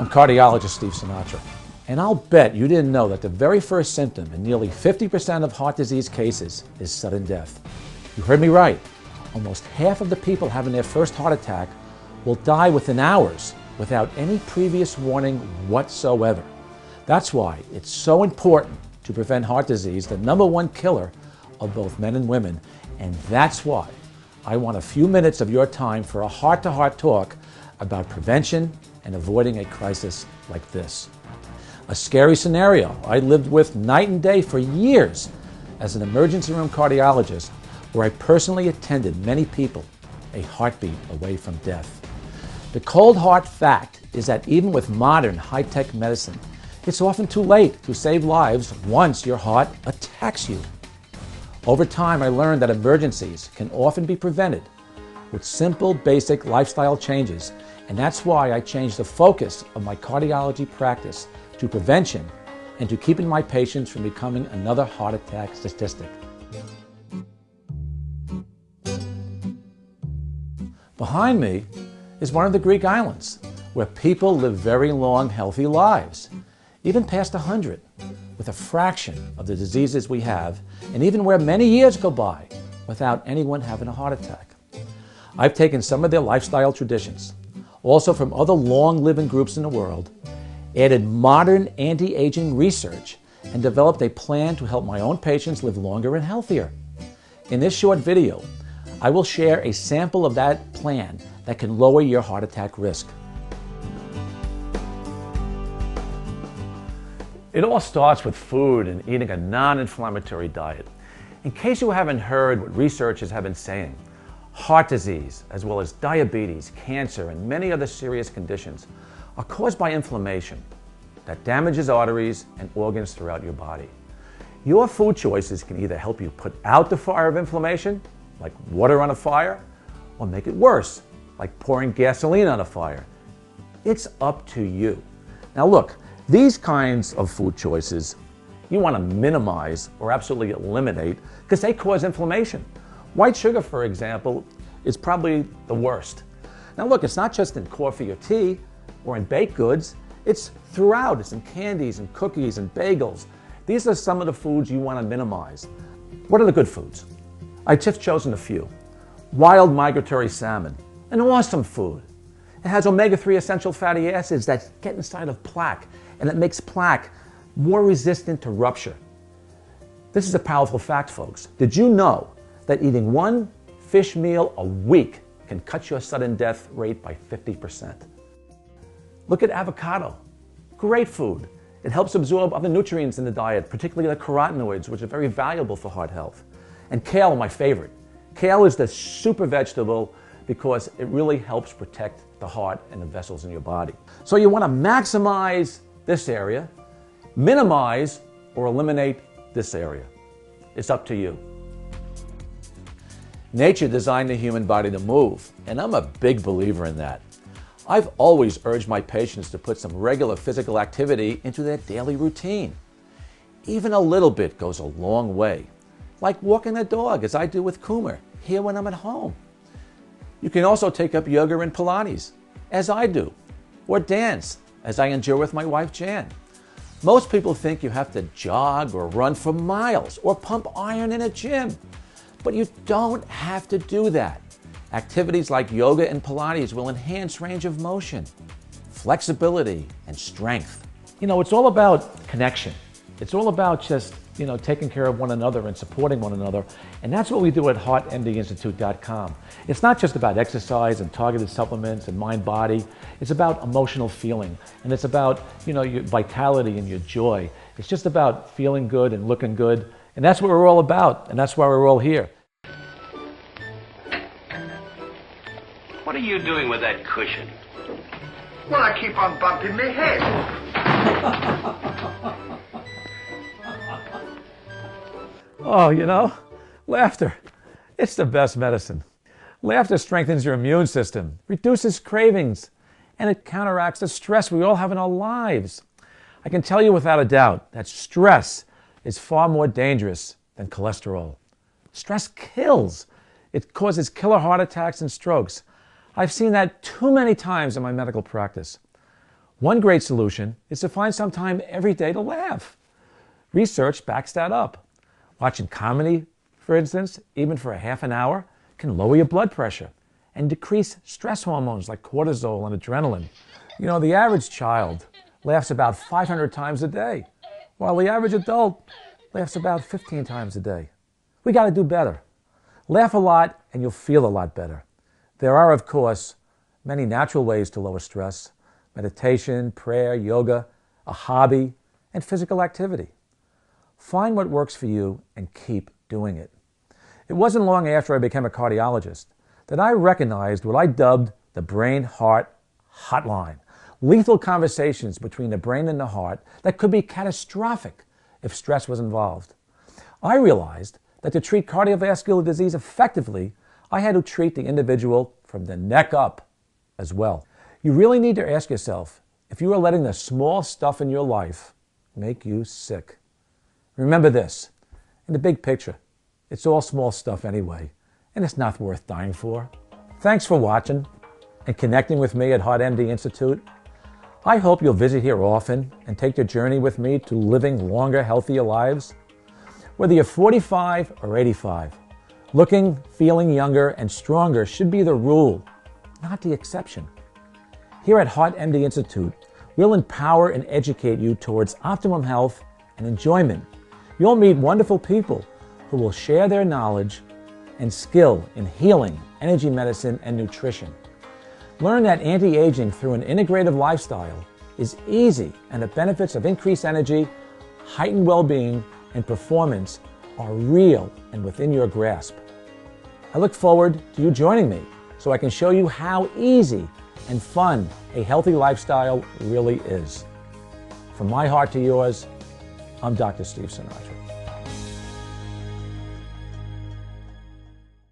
I'm cardiologist Steve Sinatra, and I'll bet you didn't know that the very first symptom in nearly 50% of heart disease cases is sudden death. You heard me right. Almost half of the people having their first heart attack will die within hours without any previous warning whatsoever. That's why it's so important to prevent heart disease, the #1 killer of both men and women, and that's why I want a few minutes of your time for a heart-to-heart talk about prevention and avoiding a crisis like this. A scary scenario I lived with night and day for years as an emergency room cardiologist, where I personally attended many people a heartbeat away from death. The cold hard fact is that even with modern high-tech medicine, it's often too late to save lives once your heart attacks you. Over time, I learned that emergencies can often be prevented with simple, basic lifestyle changes, and that's why I changed the focus of my cardiology practice to prevention and to keeping my patients from becoming another heart attack statistic. Behind me is one of the Greek islands, where people live very long, healthy lives, even past 100, with a fraction of the diseases we have, and even where many years go by without anyone having a heart attack. I've taken some of their lifestyle traditions, also from other long-living groups in the world, added modern anti-aging research, and developed a plan to help my own patients live longer and healthier. In this short video, I will share a sample of that plan that can lower your heart attack risk. It all starts with food and eating a non-inflammatory diet. In case you haven't heard what researchers have been saying, heart disease, as well as diabetes, cancer, and many other serious conditions are caused by inflammation that damages arteries and organs throughout your body. Your food choices can either help you put out the fire of inflammation, like water on a fire, or make it worse, like pouring gasoline on a fire. It's up to you. Now look, these kinds of food choices you want to minimize or absolutely eliminate because they cause inflammation. White sugar, for example, is probably the worst. Now look, it's not just in coffee or tea or in baked goods, it's throughout. It's in candies and cookies and bagels. These are some of the foods you want to minimize. What are the good foods? I've just chosen a few. Wild migratory salmon, an awesome food. It has omega-3 essential fatty acids that get inside of plaque, and it makes plaque more resistant to rupture. This is a powerful fact, folks. Did you know that eating one fish meal a week can cut your sudden death rate by 50%? Look at avocado. Great food. It helps absorb other nutrients in the diet, particularly the carotenoids, which are very valuable for heart health. And kale, my favorite. Kale is the super vegetable because it really helps protect the heart and the vessels in your body. So you want to maximize this area, minimize or eliminate this area. It's up to you. Nature designed the human body to move, and I'm a big believer in that. I've always urged my patients to put some regular physical activity into their daily routine. Even a little bit goes a long way, like walking the dog, as I do with Coomer, here when I'm at home. You can also take up yoga and Pilates, as I do, or dance, as I enjoy with my wife Jan. Most people think you have to jog or run for miles or pump iron in a gym, but you don't have to do that. Activities like yoga and Pilates will enhance range of motion, flexibility, and strength. You know, it's all about connection. It's all about just, taking care of one another and supporting one another. And that's what we do at HeartMDInstitute.com. It's not just about exercise and targeted supplements and mind-body. It's about emotional feeling. And it's about, your vitality and your joy. It's just about feeling good and looking good. And that's what we're all about. And that's why we're all here. What are you doing with that cushion? Well, I keep on bumping my head. Oh, laughter. It's the best medicine. Laughter strengthens your immune system, reduces cravings, and it counteracts the stress we all have in our lives. I can tell you without a doubt that stress is far more dangerous than cholesterol. Stress kills. It causes killer heart attacks and strokes. I've seen that too many times in my medical practice. One great solution is to find some time every day to laugh. Research backs that up. Watching comedy, for instance, even for a half an hour, can lower your blood pressure and decrease stress hormones like cortisol and adrenaline. You know, the average child laughs about 500 times a day, while the average adult laughs about 15 times a day. We got to do better. Laugh a lot and you'll feel a lot better. There are, of course, many natural ways to lower stress: meditation, prayer, yoga, a hobby, and physical activity. Find what works for you and keep doing it. It wasn't long after I became a cardiologist that I recognized what I dubbed the brain-heart hotline. Lethal conversations between the brain and the heart that could be catastrophic if stress was involved. I realized that to treat cardiovascular disease effectively, I had to treat the individual from the neck up as well. You really need to ask yourself if you are letting the small stuff in your life make you sick. Remember this, in the big picture, it's all small stuff anyway, and it's not worth dying for. Thanks for watching and connecting with me at HeartMD Institute. I hope you'll visit here often and take the journey with me to living longer, healthier lives. Whether you're 45 or 85, looking, feeling younger and stronger should be the rule, not the exception. Here at HeartMD Institute, we'll empower and educate you towards optimum health and enjoyment. You'll meet wonderful people who will share their knowledge and skill in healing, energy medicine, and nutrition. Learn that anti-aging through an integrative lifestyle is easy, and the benefits of increased energy, heightened well-being, and performance are real and within your grasp. I look forward to you joining me so I can show you how easy and fun a healthy lifestyle really is. From my heart to yours, I'm Dr. Steve Sinatra.